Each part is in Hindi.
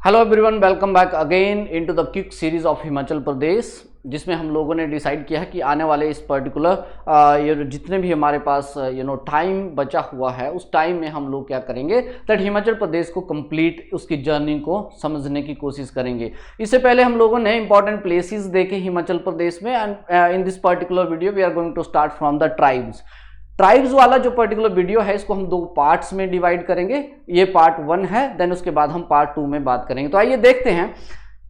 Hello everyone, welcome back again into the quick series of Himachal Pradesh, जिसमें हम लोगों ने डिसाइड किया है कि आने वाले इस पर्टिकुलर जितने भी हमारे पास टाइम बचा हुआ है उस टाइम में हम लोग क्या करेंगे दैट हिमाचल प्रदेश को कंप्लीट उसकी जर्नी को समझने की कोशिश करेंगे। इससे पहले हम लोगों ने इंपॉर्टेंट प्लेसेस देखे हिमाचल प्रदेश में and in this particular video we are going to start from the tribes वाला जो पर्टिकुलर वीडियो है इसको हम दो पार्ट्स में डिवाइड करेंगे। ये पार्ट 1 है, देन उसके बाद हम पार्ट 2 में बात करेंगे। तो आइए देखते हैं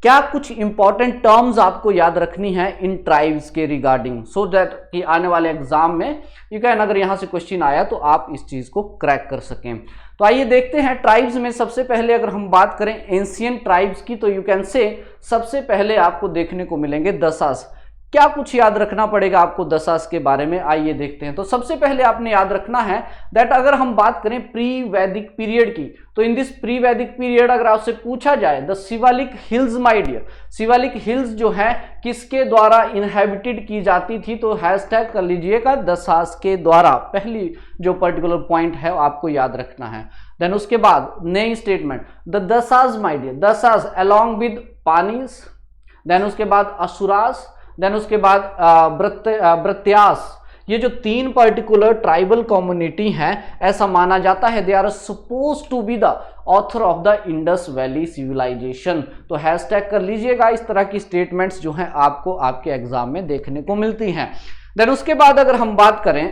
क्या कुछ इंपॉर्टेंट टर्म्स आपको याद रखनी है इन ट्राइब्स के रिगार्डिंग, सो दैट कि आने वाले एग्जाम में यू कैन, अगर यहां से क्वेश्चन आया तो आप इस चीज को क्रैक कर सकें। तो आइए देखते हैं ट्राइब्स में सबसे पहले अगर हम बात करें एंशिएंट ट्राइब्स की, तो यू कैन से सबसे पहले आपको देखने को मिलेंगे दशास। क्या कुछ याद रखना पड़ेगा आपको दशास के बारे में, आइए देखते हैं। तो सबसे पहले आपने याद रखना है दैट अगर हम बात करें प्री वैदिक पीरियड की, तो in this pre Vedic period अगर आपसे पूछा जाए the Shivalik hills my dear, Shivalik hills जो है किसके द्वारा इनहेबिटेड की जाती थी, तो हैशटैग कर लीजिएगा दशास के द्वारा। पहली जो पर्टिकुलर पॉइंट है आपको याद रखना है। देन उसके बाद नई statement the Dasas my dear, Dasas along with Panis, then उसके बाद असुरास, देन उसके बाद ब्रत्यास। ये जो तीन पर्टिकुलर ट्राइबल कम्युनिटी हैं, ऐसा माना जाता है they are suppose to be the author of the Indus valley civilization. तो हैशटैग कर लीजिएगा। इस तरह की स्टेटमेंट्स जो हैं आपको आपके एग्जाम में देखने को मिलती हैं। देन उसके बाद अगर हम बात करें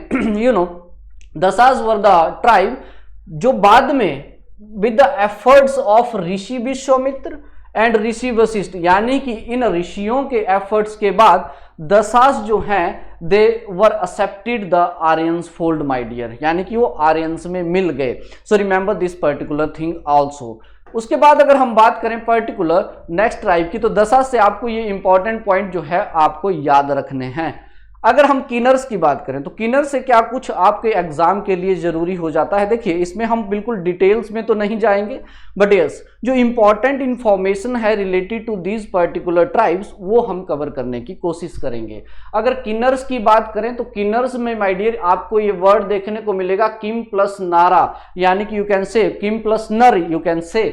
दशास वर द ट्राइब जो बाद में with the efforts of Rishi Vishwamitra and Rishi Vashishtha, यानी कि इन ऋषियों के एफर्ट्स के बाद दशास जो हैं they were accepted the Aryans fold my dear, यानी कि वो आर्यंस में मिल गए। So remember this particular thing also. उसके बाद अगर हम बात करें पर्टिकुलर नेक्स्ट ट्राइब की, तो दशास से आपको ये इंपॉर्टेंट पॉइंट जो है आपको याद रखने हैं। अगर हम किन्नर्स की बात करें तो किन्नर से क्या कुछ आपके एग्जाम के लिए जरूरी हो जाता है। देखिए इसमें हम बिल्कुल डिटेल्स में तो नहीं जाएंगे, बट यस जो इंपॉर्टेंट इंफॉर्मेशन है related to these particular tribes वो हम कवर करने की कोशिश करेंगे। अगर किन्नर्स की बात करें तो किन्नर्स में माय डियर आपको ये वर्ड देखने को मिलेगा किम प्लस नारा, यानी कि यू कैन से किम प्लस नर, यू कैन से,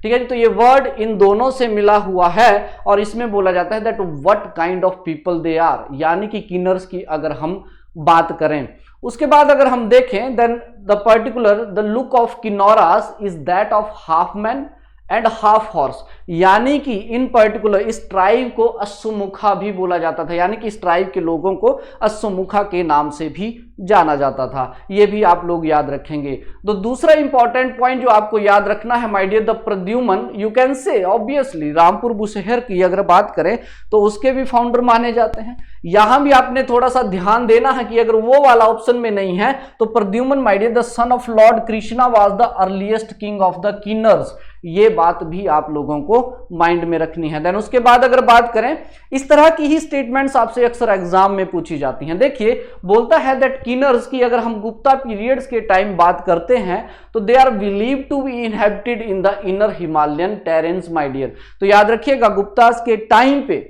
ठीक है जी। तो ये वर्ड इन दोनों से मिला हुआ है और इसमें बोला जाता है that what kind of people they are, यानी कि किन्नर्स की अगर हम बात करें। उसके बाद अगर हम देखें then the particular the look of Kinnauras is that of half man and half horse, यानी कि इन पर्टिकुलर इस ट्राइब को अश्वमुखा भी बोला जाता था, यानी कि इस ट्राइब के लोगों को अश्वमुखा के नाम से भी जाना जाता था। ये भी आप लोग याद रखेंगे। तो दूसरा इंपॉर्टेंट पॉइंट जो आपको याद रखना है my dear the Pradyuman, you can say obviously Rampur Bushahr की अगर बात करें तो उसके भी फाउंडर माने जाते हैं। यहां भी आपने थोड़ा सा ध्यान देना है कि अगर वो वाला ऑप्शन में नहीं है तो Pradyumna my dear the son of lord Krishna was the earliest king of the Kinnars, ये बात भी आप लोगों को माइंड में रखनी है। देन उसके बाद अगर बात करें इस तरह की ही स्टेटमेंट्स आपसे अक्सर एग्जाम में पूछी जाती हैं। देखिए बोलता है दैट किन्नर्स की अगर हम गुप्ता पीरियड्स के टाइम बात करते हैं तो they are believed to be inhabited in the inner Himalayan terrains my dear. तो याद रखिएगा गुप्तास के टाइम पे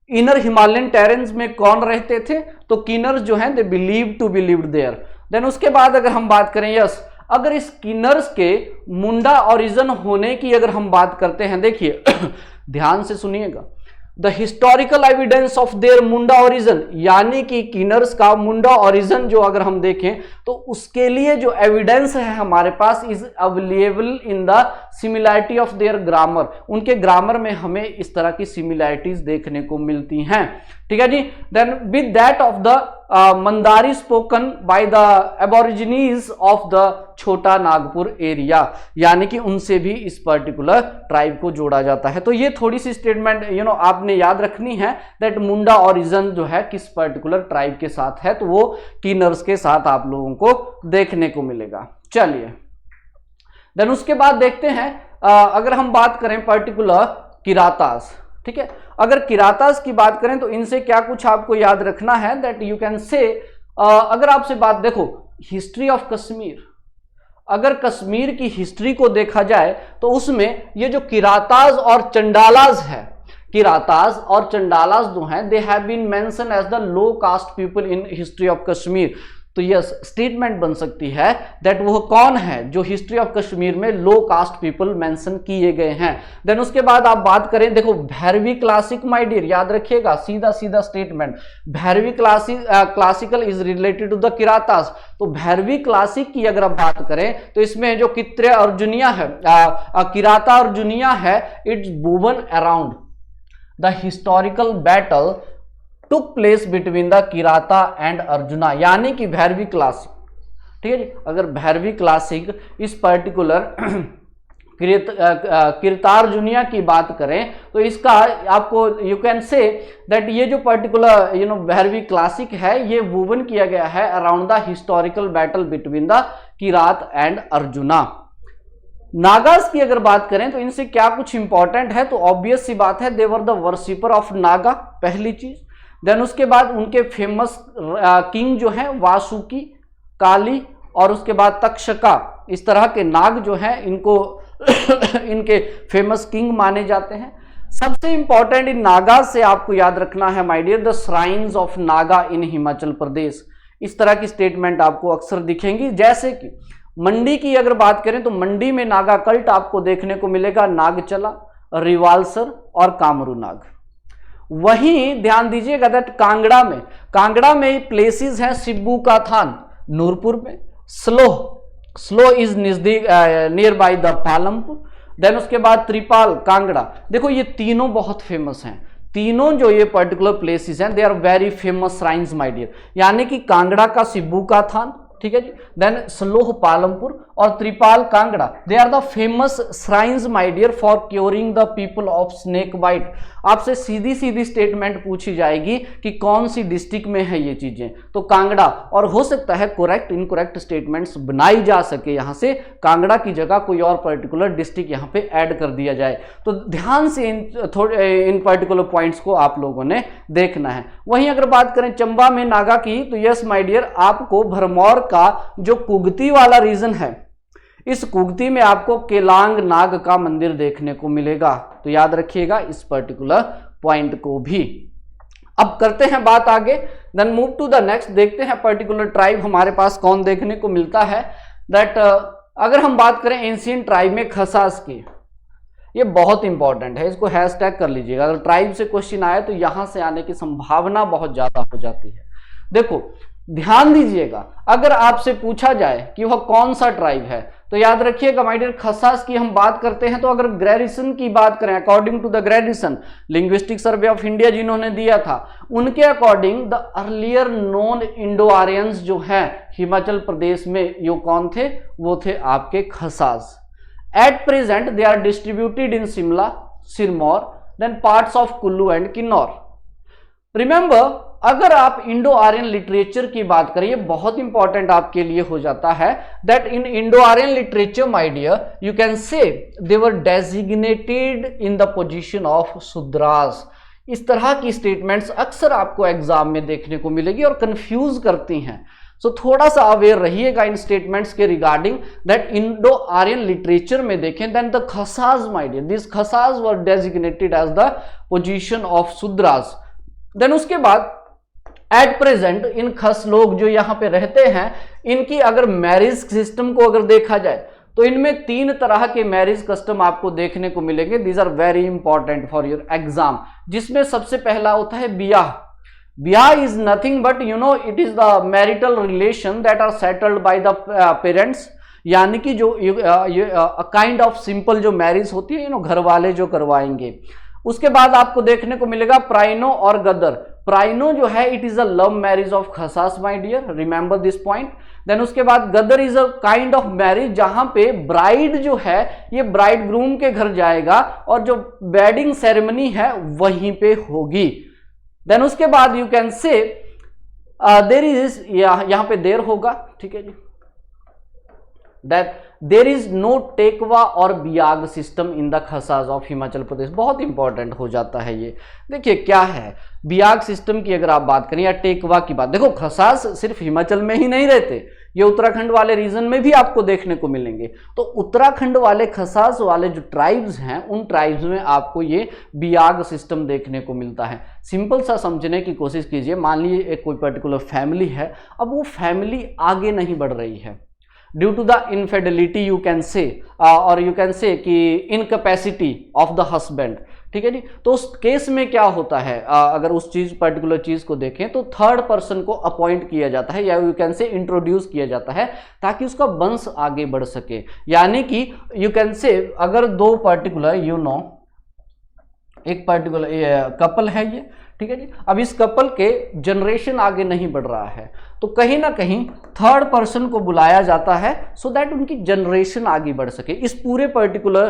इनर हिमालयन टेरेन्स में कौन रहते थे, तो किन्नर्स जो हैं they believe to be lived there. Then उसके बाद अगर हम बात करें यस अगर इस किन्नर्स के मुंडा ओरिजिन होने की अगर हम बात करते हैं, देखिए ध्यान से सुनिएगा, the historical evidence of their Munda origin, यानी कि किन्नर्स का मुंडा ओरिजिन जो अगर हम देखें तो उसके लिए जो एविडेंस है हमारे पास is available in the similarity of their grammar, उनके ग्रामर में हमें इस तरह की सिमिलैरिटीज देखने को मिलती हैं, ठीक है जी। Then with that of the Mundari spoken by the aborigines of the Chota Nagpur area, यानी कि उनसे भी इस पर्टिकुलर ट्राइब को जोड़ा जाता है। तो ये थोड़ी सी स्टेटमेंट आपने याद रखनी है दैट मुंडा ओरिजिन जो है किस पर्टिकुलर ट्राइब के साथ है, तो वो किन्नर्स के साथ आप लोगों को देखने को मिलेगा। चलिए देन उसके बाद देखते हैं अगर हम बात करें पर्टिकुलर किरातास, ठीक है। अगर किरातास की बात करें तो इनसे क्या कुछ आपको याद रखना है दैट यू कैन से अगर आपसे बात देखो हिस्ट्री ऑफ कश्मीर, अगर कश्मीर की हिस्ट्री को देखा जाए तो उसमें ये जो किरातास और चंडालास है, किरातास और चंडालास जो हैं they have been mention as the low caste people in history of Kashmir. तो यस स्टेटमेंट बन सकती है दैट वो कौन है जो हिस्ट्री ऑफ कश्मीर में लो कास्ट पीपल मेंशन किए गए हैं। देन उसके बाद आप बात करें, देखो भैरवी क्लासिक माय डियर, याद रखिएगा सीधा सीधा statement, Bhairavi classical is related to the Kiratas. तो भैरवी क्लासिक की अगर आप बात करें तो इसमें जो कित्रे अर्जुनिया है, किराता अर्जुनिया है, it's woven around the historical battle took place between the Kirata and arjuna, यानी कि भैरवी क्लासिक, ठीक है जी। अगर भैरवी क्लासिक इस पर्टिकुलर किरतार्जुनिया की बात करें तो इसका आपको यू कैन से दैट ये जो पर्टिकुलर भैरवी क्लासिक है ये वुवन किया गया है around the historical battle between the Kirat and arjuna. Nagas की अगर बात करें तो इनसे क्या कुछ इंपॉर्टेंट है, तो ऑब्वियस सी बात है they were the worshipper of Naga, पहली चीज। देन उसके बाद उनके फेमस किंग जो है वासुकी, काली और उसके बाद तक्षका, इस तरह के नाग जो हैं इनको इनके फेमस किंग माने जाते हैं। सबसे इंपॉर्टेंट इन नागा से आपको याद रखना है my dear the shrines of Naga in Himachal Pradesh. इस तरह की स्टेटमेंट आपको अक्सर दिखेंगी। जैसे कि मंडी की अगर बात करें तो मंडी में नागा कल्ट आपको देखने को मिलेगा, नागचला, रिवालसर और कामरू नाग। वहीं ध्यान दीजिएगा दैट कांगड़ा में प्लेसेस हैं सिब्बू का थान नूरपुर में, स्लो इज नजदीक near by the Palampur. Then उसके बाद त्रिपाल कांगड़ा, देखो ये तीनों बहुत फेमस हैं, तीनों जो ये पर्टिकुलर प्लेसेस हैं they are very famous shrines my dear, यानी कि कांगड़ा का सिब्बू का थान, ठीक है जी, देन स्लोह पालमपुर और Tripal Kangra, they are the famous shrines my dear for curing the people of snake bite. आपसे सीधी सीधी स्टेटमेंट पूछी जाएगी कि कौन सी डिस्ट्रिक्ट में है ये चीजें, तो कांगड़ा, और हो सकता है करेक्ट इनकरेक्ट स्टेटमेंट्स बनाई जा सके, यहां से कांगड़ा की जगह कोई और पर्टिकुलर डिस्ट्रिक्ट यहां पे ऐड कर दिया जाए। तो ध्यान से इन पर्टिकुलर पॉइंट्स को आप लोगों ने देखना है। वहीं अगर बात करें चंबा में नागा की, तो यस माय डियर आपको भरमौर का जो कुगती वाला रीजन है, इस कुगती में आपको केलांग नाग का मंदिर देखने को मिलेगा, तो याद रखिएगा इस पर्टिकुलर पॉइंट को भी। अब करते हैं बात आगे, then move to the next, देखते हैं पर्टिकुलर ट्राइब हमारे पास कौन देखने को मिलता है। दैट अगर हम बात करें एंशिएंट ट्राइब में खसास की, ये बहुत इंपॉर्टेंट है, इसको हैशटैग कर लीजिएगा। अगर ट्राइब से क्वेश्चन आए तो यहां से आने की संभावना बहुत ज्यादा हो जाती है। देखो ध्यान दीजिएगा, अगर आपसे पूछा जाए कि वह कौन सा ट्राइब है, तो याद रखिएगा माय डियर खसास की हम बात करते हैं तो अगर ग्रेडिशन की बात करें, according to the Grierson linguistic survey of India जिन्होंने दिया था, उनके according the earlier non Indo Aryans जो हैं हिमाचल प्रदेश में यो कौन थे, वो थे आपके Khasas. At present they are distributed in Shimla, Sirmaur, then parts of Kullu and Kinnaur. Remember अगर आप इंडो आर्यन लिटरेचर की बात करें, ये बहुत इंपॉर्टेंट आपके लिए हो जाता है that in Indo Aryan literature my dear you can say they were designated in the position of Shudras. इस तरह की स्टेटमेंट्स अक्सर आपको एग्जाम में देखने को मिलेगी और कंफ्यूज करती हैं, सो थोड़ा सा अवेयर रहिएगा इन स्टेटमेंट्स के regarding that Indo Aryan literature में देखें then the Khasas my dear, this Khasas were designated as the position of Shudras. Then उसके बाद एट प्रेजेंट इन खस लोग जो यहाँ पे रहते हैं, इनकी अगर मैरिज सिस्टम को अगर देखा जाए तो इनमें 3 तरह के मैरिज कस्टम आपको देखने को मिलेंगे। These are very important for your exam, जिसमें सबसे पहला होता है ब्याह। Byah is nothing but it is the marital relation that are settled by the parents, यानी कि जो काइंड ऑफ सिंपल जो मैरिज होती है घर वाले जो करवाएंगे। उसके बाद आपको देखने को मिलेगा प्राइनो और गदर। प्राइनो जो है it is a love marriage of Khasas my dear, remember this point. Then उसके बाद gadar is a kind of marriage जहां पे ब्राइड जो है ये ब्राइड ग्रूम के घर जाएगा और जो वेडिंग सेरेमनी है वहीं पे होगी। देन उसके बाद you can say there is, यहां पे देर होगा, ठीक है जी, दैट देर इज नो टेकवा और बियाग system in the Khasas of Himachal Pradesh. बहुत इंपॉर्टेंट हो जाता है ये। देखिए क्या है बियाग सिस्टम की अगर आप बात करें या टेकवा की बात, देखो खसास सिर्फ हिमाचल में ही नहीं रहते, ये उत्तराखंड वाले रीजन में भी आपको देखने को मिलेंगे। तो उत्तराखंड वाले खसास वाले जो ट्राइब्स हैं उन ट्राइब्स में आपको ये बियाग सिस्टम देखने को मिलता है। सिंपल सा समझने की कोशिश कीजिए, मान लीजिए एक कोई पर्टिकुलर फैमिली है, अब वो फैमिली आगे नहीं बढ़ रही है due to the infidelity you can say, और यू कैन से कि इनकैपेसिटी ऑफ द हस्बैंड, ठीक है जी। तो उस केस में क्या होता है, अगर उस चीज पर्टिकुलर चीज को देखें तो थर्ड पर्सन को अपॉइंट किया जाता है या यू कैन से इंट्रोड्यूस किया जाता है ताकि उसका वंश आगे बढ़ सके। यानी कि यू कैन से अगर दो पर्टिकुलर एक पर्टिकुलर कपल है ये, ठीक है जी, अब इस कपल के जनरेशन आगे नहीं बढ़ रहा है तो कहीं ना कहीं थर्ड पर्सन को बुलाया जाता है सो दैट उनकी जनरेशन आगे बढ़ सके। इस पूरे पर्टिकुलर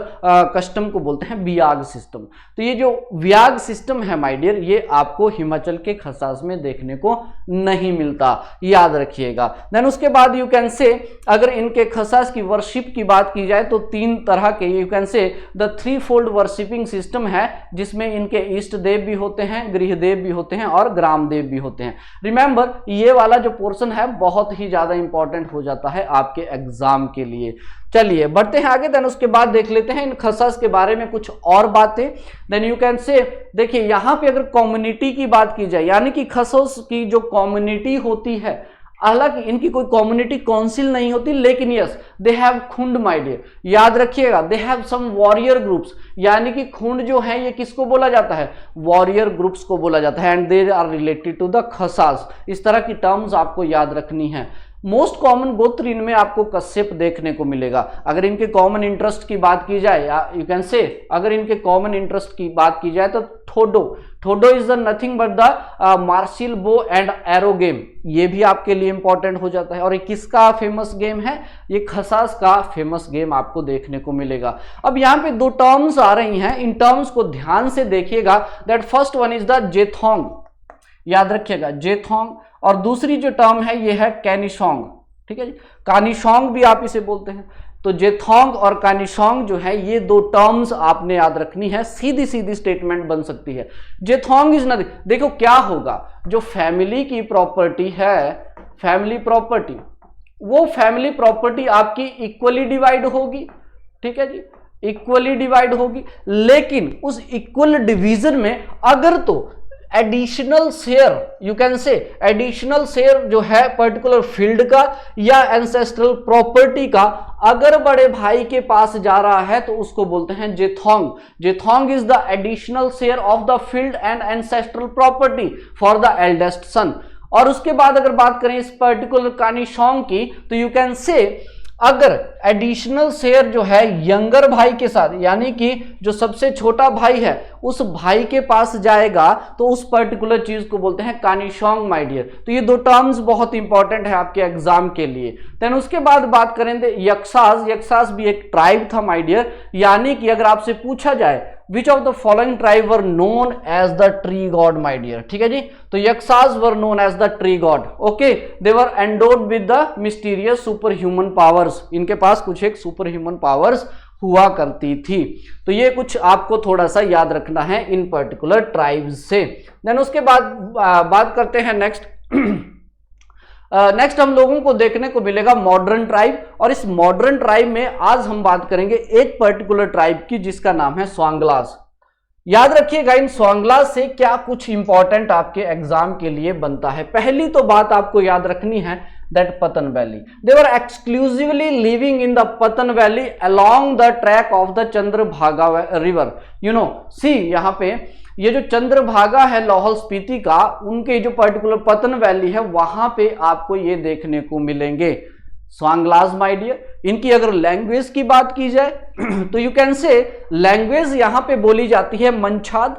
कस्टम को बोलते हैं बियाग सिस्टम। तो ये जो बियाग सिस्टम है माय डियर, ये आपको हिमाचल के खसास में देखने को नहीं मिलता, याद रखिएगा। देन उसके बाद यू कैन से अगर इनके खसास की वर्शिप की बात की जाए तो 3 तरह के you can say the 3 fold worshipping system है, जिसमें इनके इष्ट देव भी होते हैं, गृह देव भी होते हैं और ग्राम देव भी होते हैं। रिमेंबर ये वाला जो पोर्शन है बहुत ही ज्यादा इंपॉर्टेंट हो जाता है आपके एग्जाम के लिए। चलिए बढ़ते हैं आगे। देन उसके बाद देख लेते हैं इन खसस के बारे में कुछ और बातें। देन यू कैन से देखिए यहाँ पे अगर कम्युनिटी की बात की जाए, यानी कि खसस की जो कम्युनिटी होती है, हालांकि इनकी कोई कम्युनिटी काउंसिल नहीं होती, लेकिन yes they have khund my dear, याद रखिएगा, they have some warrior groups, यानी कि खुंड जो है ये किसको बोला जाता है, वॉरियर ग्रुप्स को बोला जाता है, and they are related to the Khasas. इस तरह की टर्म्स आपको याद रखनी है। मोस्ट कॉमन गोत्र इनमें आपको कश्यप देखने को मिलेगा। अगर इनके कॉमन इंटरेस्ट की बात की जाए, यू कैन से अगर इनके कॉमन इंटरेस्ट की बात की जाए तो Thodo is the nothing but the martial bow and arrow game, ये भी आपके लिए इंपॉर्टेंट हो जाता है। और ये किसका फेमस गेम है, ये खसास का फेमस गेम आपको देखने को मिलेगा। अब यहाँ पे 2 टर्म्स आ रही हैं, इन टर्म्स को ध्यान से देखिएगा। That first one is the jethong, याद रखिएगा जेथोंग, और दूसरी जो टर्म है ये है कैनिशोंग, ठीक है जी, कानिशोंग भी आप इसे बोलते हैं। तो जेथोंग और कानिशोंग जो है ये 2 टर्म्स आपने याद रखनी है, सीधी सीधी स्टेटमेंट बन सकती है। जेथोंग इज नथिंग, देखो क्या होगा, जो फैमिली की प्रॉपर्टी है, फैमिली प्रॉपर्टी, वो फैमिली प्रॉपर्टी आपकी इक्वली डिवाइड होगी, ठीक है जी, इक्वली डिवाइड होगी। लेकिन उस इक्वल डिवीजन में अगर तो एडिशनल शेयर, यू कैन से एडिशनल शेयर जो है पर्टिकुलर फील्ड का या एंसेस्ट्रल प्रॉपर्टी का अगर बड़े भाई के पास जा रहा है तो उसको बोलते हैं jethong. Jethong is the additional share of the field and ancestral property for the eldest son. और उसके बाद अगर बात करें इस पर्टिकुलर कानिशोंग की, तो यू कैन से अगर एडिशनल शेयर जो है यंगर भाई के साथ, यानी कि जो सबसे छोटा भाई है उस भाई के पास जाएगा तो उस पर्टिकुलर चीज को बोलते हैं कानिशोंग माय डियर। तो ये 2 टर्म्स बहुत इंपॉर्टेंट है आपके एग्जाम के लिए। देन उसके बाद बात करें यक्षास, यक्षास भी एक ट्राइब था माय डियर, यानी कि अगर आपसे पूछा जाए which of the following tribe were known as the tree god my dear, ठीक है जी, तो Yakshas were known as the tree god. Okay, they were endowed with the mysterious super human powers, इनके पास कुछ एक सुपर ह्यूमन पावर्स हुआ करती थी। तो ये कुछ आपको थोड़ा सा याद रखना है इन पर्टिकुलर ट्राइब्स से। देन उसके बाद बात करते हैं नेक्स्ट। नेक्स्ट हम लोगों को देखने को मिलेगा मॉडर्न ट्राइब, और इस मॉडर्न ट्राइब में आज हम बात करेंगे एक पर्टिकुलर ट्राइब की जिसका नाम है स्वांगलास। याद रखिएगा इन स्वांगलास से क्या कुछ इंपॉर्टेंट आपके एग्जाम के लिए बनता है। पहली तो बात आपको याद रखनी है that Pattan valley, they were exclusively living in the Pattan valley along the track of the Chandrabhaga river. You know see, यहाँ पे ये जो चंद्रभागा है लाहौल स्पीति का, उनके जो पर्टिकुलर पतन वैली है वहां पे आपको ये देखने को मिलेंगे स्वांगलास माय डियर। इनकी अगर लैंग्वेज की बात की जाए तो यू कैन से लैंग्वेज यहां पे बोली जाती है मंछाद,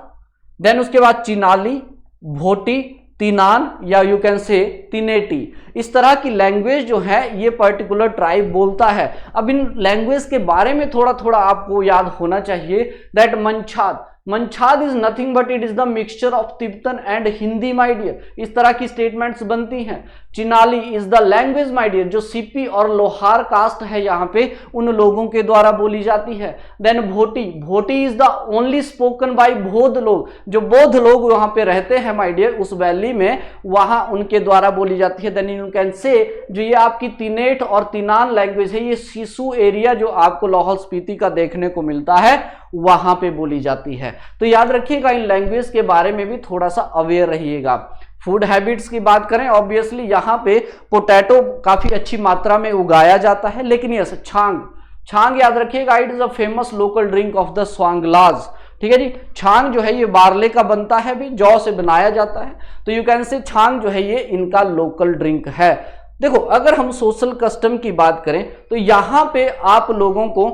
देन उसके बाद चिनाली, भोटी, तिनान या यू कैन से तिनेटी, इस तरह की लैंग्वेज जो है ये पर्टिकुलर ट्राइब बोलता है। अब इन लैंग्वेज के बारे में थोड़ा थोड़ा आपको याद होना चाहिए that Manchad, Manchad is nothing but it is the mixture of Tibetan and Hindi my dear, इस तरह की स्टेटमेंट्स बनती हैं। Chinali is the language my dear, जो सीपी और लोहार कास्ट है यहाँ पे उन लोगों के द्वारा बोली जाती है। Then Bhoti, Bhoti is the only spoken by बौद्ध लोग, जो बौद्ध लोग वहां पे रहते हैं माय डियर उस वैली में, वहां उनके द्वारा बोली जाती है। देन यू कैन से जो ये आपकी तिनेट और तिनान लैंग्वेज है, ये सिसु एरिया जो आपको लाहौल स्पीति का देखने को मिलता है वहां पे बोली जाती है। तो याद रखिएगा इन लैंग्वेज के बारे में भी थोड़ा सा अवेयर रहिएगा। फूड हैबिट्स की बात करें, ऑब्वियसली यहाँ पे पोटैटो काफी अच्छी मात्रा में उगाया जाता है, लेकिन ये छांग, छांग याद रखिएगा, it is a famous local drink of the Swanglas, ठीक है जी। छांग जो है ये बार्ले का बनता है, भी जौ से बनाया जाता है, तो यू कैन से छांग जो है ये इनका लोकल ड्रिंक है। देखो अगर हम सोशल कस्टम की बात करें तो यहाँ पे आप लोगों को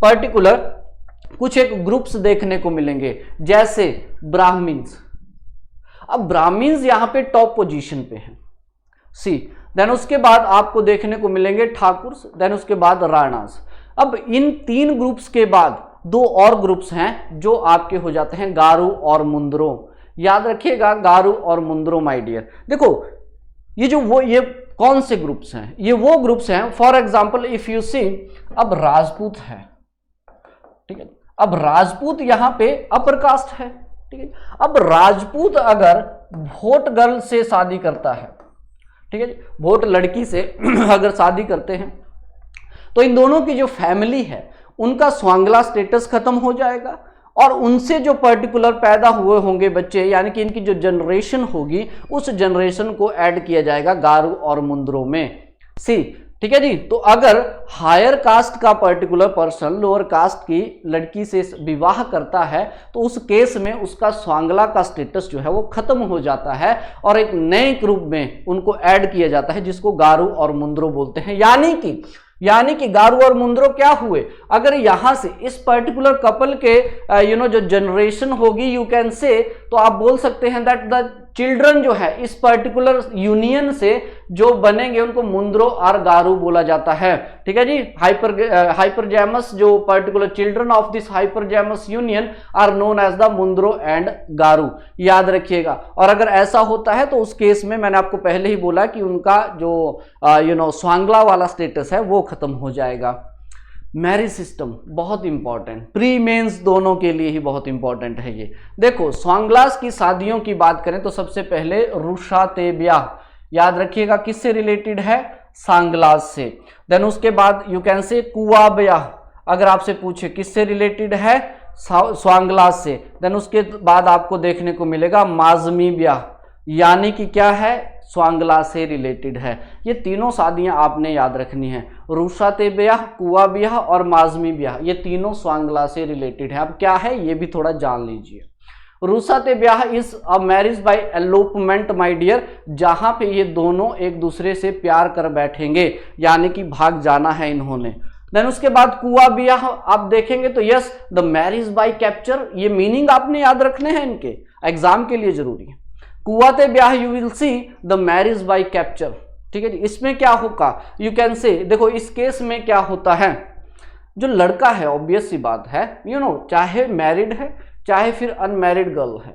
पर्टिकुलर कुछ एक ग्रुप्स देखने को मिलेंगे, जैसे ब्राह्मिन्स। अब ब्राह्मिन्स यहाँ पे टॉप पोजीशन पे हैं, सी। देन उसके बाद आपको देखने को मिलेंगे ठाकुर्स, देन उसके बाद राणास। अब इन तीन ग्रुप्स के बाद दो और ग्रुप्स हैं जो आपके हो जाते हैं गारो और मुंदरो। याद रखिएगा गारो और मुंदरो माय डियर। देखो ये कौन से ग्रुप्स हैं, ये वो ग्रुप्स हैं, for example if you see, अब राजपूत है, ठीक है। अब राजपूत यहाँ पे अपर कास्ट है, ठीक है। अब राजपूत अगर भोट गर्ल से शादी करता है, ठीक है, भोट लड़की से अगर शादी करते हैं तो इन दोनों की जो फैमिली है उनका स्वांगला स्टेटस खत्म हो जाएगा, और उनसे जो पर्टिकुलर पैदा हुए होंगे बच्चे, यानी कि इनकी जो जनरेशन होगी उस जनरेशन को ऐड किया जाएगा गारो और मुंदरो में, सी, ठीक है जी। तो अगर हायर कास्ट का पर्टिकुलर पर्सन लोअर कास्ट की लड़की से विवाह करता है तो उस केस में उसका स्वांगला का स्टेटस जो है वो खत्म हो जाता है और एक नए ग्रुप में उनको ऐड किया जाता है जिसको गारो और मुंदरो बोलते हैं। यानी कि गारो और मुंदरो क्या हुए, अगर यहां से इस पर्टिकुलर कपल के जो जनरेशन होगी, यू कैन से, तो आप बोल सकते हैं दैट द चिल्ड्रन जो है इस पर्टिकुलर यूनियन से जो बनेंगे उनको मुंदरो और गारो बोला जाता है, ठीक है जी। हाइपरजैमस जो particular children of this hypergamous union are known as the Mundro and Garo, याद रखिएगा। और अगर ऐसा होता है तो उस केस में मैंने आपको पहले ही बोला कि उनका जो स्वांगला वाला स्टेटस है वो खत्म हो जाएगा। मैरिज सिस्टम बहुत इंपॉर्टेंट, प्री मेंस दोनों के लिए ही बहुत इंपॉर्टेंट है ये। देखो स्वांगलास की शादियों की बात करें तो सबसे पहले रुषा ते ब्याह, याद रखिएगा किससे रिलेटेड है, सांगलास से। देन उसके बाद यू कैन से कुआ ब्याह, अगर आपसे पूछे किससे रिलेटेड है, स्वांगलास से। देन उसके बाद आपको देखने को मिलेगा माजमी ब्याह, यानी कि क्या है, स्वांगला से रिलेटेड है। ये तीनों शादियां आपने याद रखनी है, रुषा ते ब्याह, कुआ ब्याह और माजमी ब्याह, ये तीनों स्वांगला से रिलेटेड है। अब क्या है ये भी थोड़ा जान लीजिए। रुषा ते ब्याह is a marriage by elopement my dear, जहां पे ये दोनों एक दूसरे से प्यार कर बैठेंगे, यानी कि भाग जाना है इन्होंने। देन उसके बाद कुआ ब्याह आप देखेंगे तो yes the marriage by capture, ये मीनिंग आपने याद रखने हैं, इनके एग्जाम के लिए जरूरी है। कुआ ते ब्याह you will see the marriage by capture, ठीक है जी। इसमें क्या होगा, यू कैन से, देखो इस केस में क्या होता है, जो लड़का है ऑब्वियस सी बात है चाहे मैरिड है चाहे फिर अनमैरिड गर्ल है,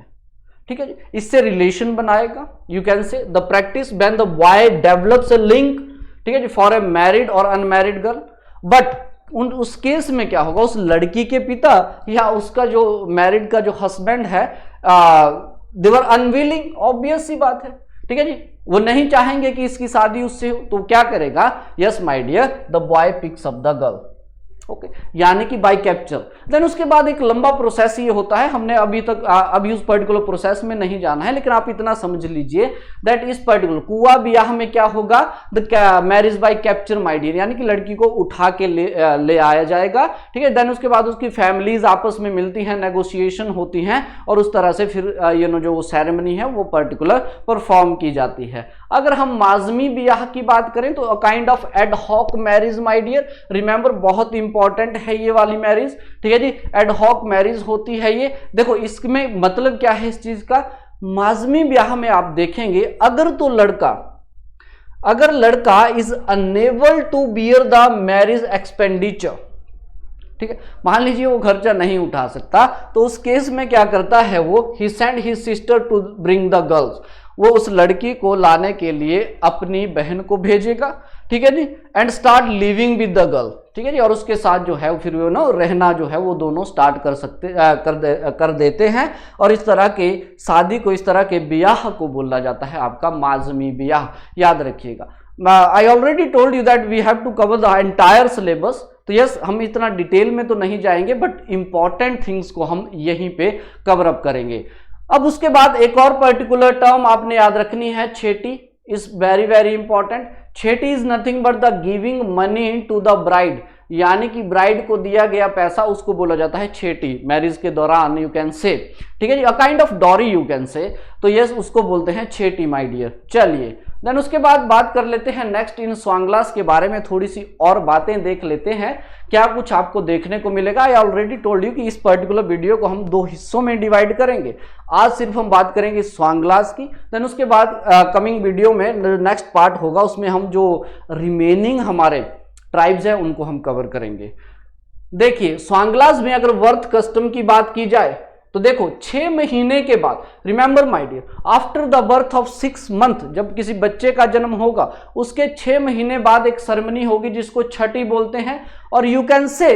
ठीक है जी, इससे रिलेशन बनाएगा। You can say the practice when the boy develops a link, ठीक है जी, फॉर ए मैरिड और अनमैरिड गर्ल। बट उस केस में क्या होगा, उस लड़की के पिता या उसका जो मैरिड का जो हस्बैंड है दे वर अनविलिंग, ऑब्वियस सी बात है, ठीक है जी, वो नहीं चाहेंगे कि इसकी शादी उससे हो, तो क्या करेगा, yes my dear the boy picks up the girl, okay, यानी कि बाय कैप्चर। देन उसके बाद एक लंबा प्रोसेस ये होता है, हमने अभी उस पर्टिकुलर प्रोसेस में नहीं जाना है, लेकिन आप इतना समझ लीजिए दैट इस पर्टिकुलर कुआ ब्याह में क्या होगा, the marriage by capture my dear, यानी कि लड़की को उठा के ले आया जाएगा, ठीक है। देन उसके बाद उसकी फैमिलीज आपस में मिलती हैं, नेगोशिएशन होती हैं और उस तरह से फिर जो सेरेमनी है वो पर्टिकुलर परफॉर्म की जाती है। अगर हम माजमी ब्याह की बात करें तो kind of ad hoc marriage my dear, remember बहुत इंपॉर्टेंट है ये वाली मैरिज, ठीक है जी, एड हॉक मैरिज होती है ये। देखो इसमें मतलब क्या है इस चीज का, माजमी ब्याह में आप देखेंगे अगर लड़का is unable to bear the marriage expenditure, ठीक है। मान लीजिए वो खर्चा नहीं उठा सकता, तो उस केस में क्या करता है वो, he send his sister to bring the girls, वो उस लड़की को लाने के लिए अपनी बहन को भेजेगा, ठीक है जी, and start living with the girl, ठीक है जी, और उसके साथ जो है फिर वो ना रहना जो है वो दोनों स्टार्ट कर देते हैं। और इस तरह के शादी को, इस तरह के ब्याह को बोला जाता है आपका माजमी ब्याह, याद रखिएगा। I already told you that we have to cover the entire syllabus, तो यस हम इतना डिटेल में तो नहीं जाएंगे, बट इंपॉर्टेंट थिंग्स को हम यहीं पे कवर अप करेंगे। अब उसके बाद एक और पर्टिकुलर टर्म आपने याद रखनी है, chheti is very very important. Chheti is nothing but the giving money to the bride, यानी कि ब्राइड को दिया गया पैसा उसको बोला जाता है छेटी, मैरिज के दौरान यू कैन से, ठीक है जी, a kind of dowry you can say, तो यस उसको बोलते हैं छेटी माय डियर। चलिए देन उसके बाद बात कर लेते हैं नेक्स्ट इन स्वांगलास के बारे में, थोड़ी सी और बातें देख लेते हैं क्या कुछ आपको देखने को मिलेगा। आई ऑलरेडी टोल्ड यू कि इस पर्टिकुलर वीडियो को हम 2 हिस्सों में डिवाइड करेंगे। आज सिर्फ हम बात करेंगे स्वांगलास की, देन उसके बाद कमिंग वीडियो में नेक्स्ट पार्ट होगा, उसमें हम जो रिमेनिंग हमारे ट्राइब्स है उनको हम कवर करेंगे। देखिए स्वांगलास में अगर वर्थ कस्टम की बात की जाए तो देखो 6 महीने के बाद, remember my dear, after the birth of 6 month, जब किसी बच्चे का जन्म होगा उसके 6 महीने बाद एक सेरेमनी होगी जिसको छठी बोलते हैं, और यू कैन से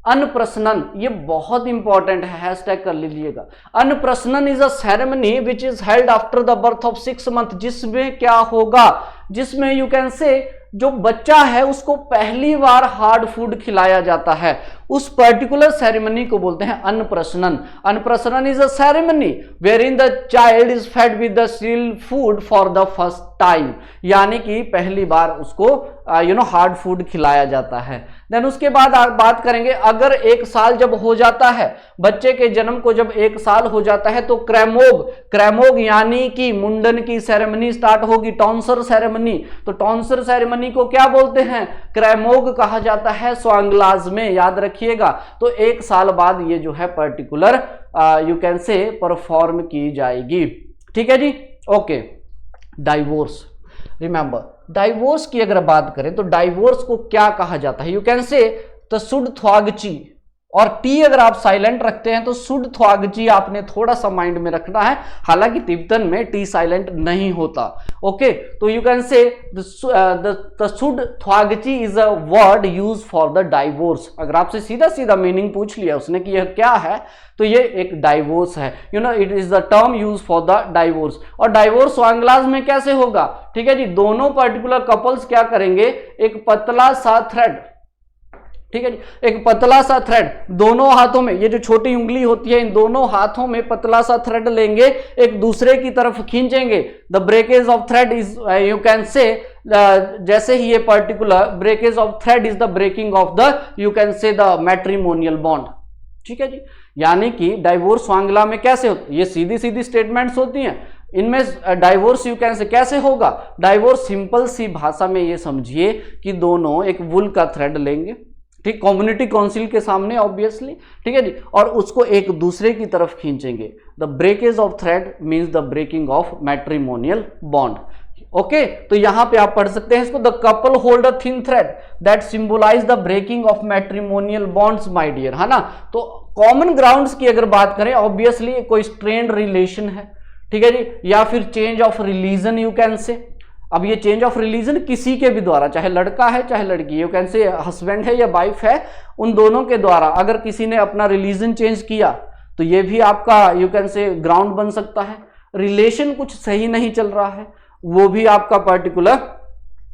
अन्नप्रसनन, ये बहुत इंपॉर्टेंट है, हैशटैग कर लीजिएगा। Annaprashan is a ceremony which is held after the birth of 6 month, जिसमें क्या होगा, जिसमें यू कैन से जो बच्चा है उसको पहली बार हार्ड फूड खिलाया जाता है, उस पर्टिकुलर सेरेमनी को बोलते हैं Annaprashan. Annaprashan is a ceremony where in the child is fed with the sealed food for the first time, यानी कि पहली बार उसको हार्ड फूड खिलाया जाता है। देन उसके बाद बात करेंगे, अगर 1 साल जब हो जाता है, बच्चे के जन्म को जब 1 साल हो जाता है, तो क्रैमोग यानी कि मुंडन की सेरेमनी स्टार्ट होगी, टॉन्सर सेरेमनी। तो टॉन्सर सेरेमनी को क्या बोलते हैं, क्रैमोग कहा जाता है स्वांगलास में, याद रखिएगा। तो 1 साल बाद ये जो है पर्टिकुलर यू कैन से परफॉर्म की जाएगी, ठीक है जी, ओके। डाइवोर्स, रिमेंबर डाइवोर्स की अगर बात करें तो डाइवोर्स को क्या कहा जाता है, यू कैन से तसुड थ्वागची, और टी अगर आप साइलेंट रखते हैं तो सुड थ्वागची आपने थोड़ा सा माइंड में रखना है, हालांकि तिब्बतन में टी साइलेंट नहीं होता, ओके। तो यू कैन से द सुड थ्वागची is a word use for the divorce. अगर आपसे सीधा सीधा मीनिंग पूछ लिया उसने कि यह क्या है, तो ये एक डाइवोर्स है, it is the term use for the divorce. और डाइवोर्स स्वांगलास में कैसे होगा, ठीक है जी, दोनों पर्टिकुलर कपल्स क्या करेंगे, एक पतला सा थ्रेड, ठीक है जी, एक पतला सा थ्रेड दोनों हाथों में, ये जो छोटी उंगली होती है इन दोनों हाथों में पतला सा थ्रेड लेंगे, एक दूसरे की तरफ खींचेंगे। The breakage of thread is you can say, जैसे ही ये particular breakage of thread is the breaking of the you can say the matrimonial bond, ठीक है जी। यानी कि डाइवोर्स स्वांगला में कैसे होता है, ये सीधी सीधी स्टेटमेंट्स होती हैं, इनमें डाइवोर्स यू कैन से कैसे होगा, डाइवोर्स सिंपल सी भाषा में ये समझिए कि दोनों एक वुल का थ्रेड लेंगे, ठीक, कम्युनिटी काउंसिल के सामने ऑब्वियसली, ठीक है जी, और उसको एक दूसरे की तरफ खींचेंगे। The breakage of thread means the breaking of matrimonial bond, okay. तो यहां पे आप पढ़ सकते हैं इसको, the couple hold a thin thread that symbolize the breaking of matrimonial bonds my dear, है ना। तो कॉमन ग्राउंड्स की अगर बात करें, ऑब्वियसली कोई स्ट्रेन्ड रिलेशन है, ठीक है जी, या फिर change of religion you can से। अब ये चेंज ऑफ रिलीजन किसी के भी द्वारा, चाहे लड़का है चाहे लड़की, यू कैन से हस्बैंड है या वाइफ है, उन दोनों के द्वारा अगर किसी ने अपना रिलीजन चेंज किया तो ये भी आपका यू कैन से ग्राउंड बन सकता है। रिलेशन कुछ सही नहीं चल रहा है, वो भी आपका पर्टिकुलर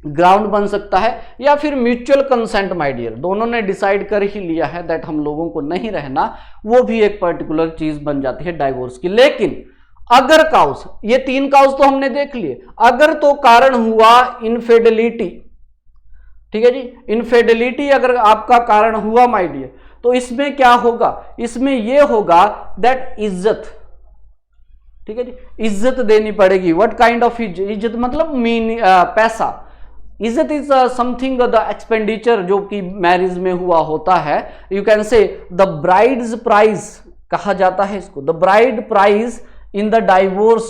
ग्राउंड बन सकता है, या फिर म्यूचुअल कंसेंट माय डियर, दोनों ने डिसाइड कर ही लिया है दैट हम लोगों को नहीं रहना, वो भी एक पर्टिकुलर चीज बन जाती है डाइवोर्स की। लेकिन अगर काउस, ये 3 काउस तो हमने देख लिए, अगर तो कारण हुआ इनफिडेलिटी, ठीक है जी, इनफिडेलिटी अगर आपका कारण हुआ माय डियर, तो इसमें क्या होगा, इसमें ये होगा दैट इज्जत, ठीक है जी, इज्जत देनी पड़ेगी। व्हाट काइंड ऑफ इज्जत, मतलब पैसा। इज्जत इज समथिंग द एक्सपेंडिचर जो कि मैरिज में हुआ होता है, you can say the brides prize कहा जाता है इसको, the bride prize in the divorce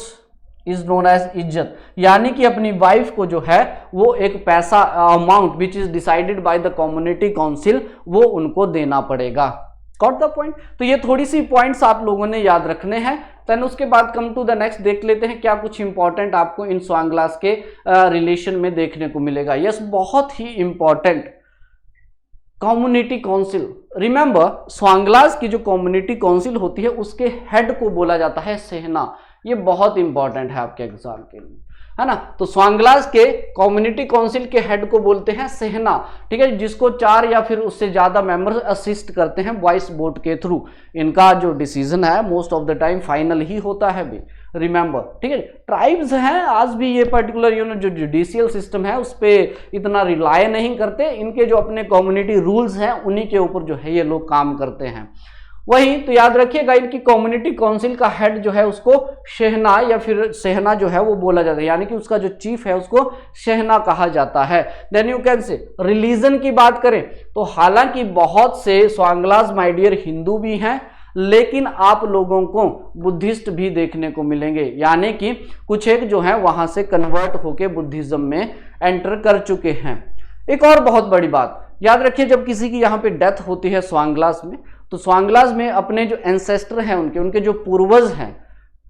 is known as izzat, यानी कि अपनी वाइफ को जो है वो एक पैसा amount which is decided by the community council वो उनको देना पड़ेगा। Got the point. तो ये थोड़ी सी पॉइंट्स आप लोगों ने याद रखने हैं। देन उसके बाद कम टू द नेक्स्ट देख लेते हैं क्या कुछ इंपॉर्टेंट आपको इन स्वांग लाज के रिलेशन में देखने को मिलेगा। यस, बहुत ही इंपॉर्टेंट कम्युनिटी काउंसिल। रिमेंबर, स्वांग लाज की जो कम्युनिटी काउंसिल होती है उसके हेड को बोला जाता है सेहना। ये बहुत इंपॉर्टेंट है आपके एग्जाम के लिए, है ना। तो स्वांग लाज के कम्युनिटी काउंसिल के हेड को बोलते हैं सेहना, ठीक है, जिसको 4 या फिर उससे ज्यादा मेंबर्स असिस्ट करते हैं वॉइस वोट के थ्रू। इनका जो डिसीजन है most of the time final ही होता है भी, रिमेंबर, ठीक है। ट्राइब्स हैं आज भी ये पर्टिकुलर जो जुडिशियल सिस्टम है उस पर इतना रिलाय नहीं करते, इनके जो अपने कम्युनिटी रूल्स हैं उन्हीं के ऊपर जो है ये लोग काम करते हैं। वही तो याद रखिएगा, इनकी कम्युनिटी काउंसिल का हेड जो है उसको शहना या फिर सेहना जो है वो बोला जाता है, यानी कि उसका जो चीफ है उसको शहना कहा जाता है। Then you can say religion की बात करें तो हालांकि बहुत से स्वांग लाज माय डियर हिंदू भी हैं, लेकिन आप लोगों को बुद्धिस्ट भी देखने को मिलेंगे, यानी कि कुछ एक जो है वहां से कन्वर्ट होके बुद्धिज्म में एंटर कर चुके हैं। एक और बहुत बड़ी बात याद रखिए, जब किसी की यहाँ पे डेथ होती है स्वांग लाज में, तो स्वांग लाज में अपने जो एंसेस्टर हैं उनके जो पूर्वज हैं,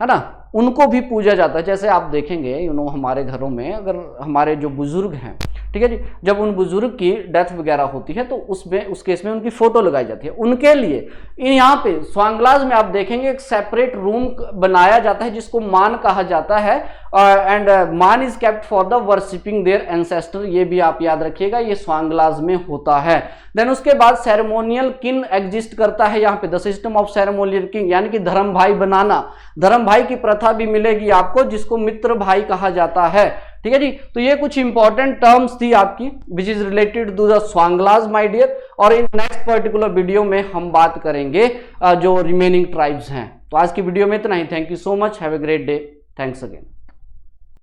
है ना, उनको भी पूजा जाता है। जैसे आप देखेंगे हमारे घरों में अगर हमारे जो बुजुर्ग हैं, ठीक है जी, जब उन बुजुर्ग की डेथ वगैरह होती है तो उसमें उस केस में उनकी फोटो लगाई जाती है। उनके लिए यहाँ पे स्वांग लाज में आप देखेंगे एक सेपरेट रूम बनाया जाता है जिसको मान कहा जाता है, and maan is kept for the worshipping their ancestor. ये भी आप याद रखिएगा, ये स्वांग लाज में होता है। देन उसके बाद सेरेमोनियल किंग एग्जिस्ट करता है यहाँ पे, the system of ceremonial king, यानी कि धर्म भाई बनाना। धर्म भाई की प्रथा भी मिलेगी आपको, जिसको मित्र भाई कहा जाता है, ठीक है जी। तो ये कुछ इंपॉर्टेंट टर्म्स थी आपकी which is related to the Swanglas my dear, और इन नेक्स्ट पर्टिकुलर वीडियो में हम बात करेंगे जो रिमेनिंग ट्राइब्स हैं। तो आज की वीडियो में इतना ही। Thank you so much, have a great day, thanks again.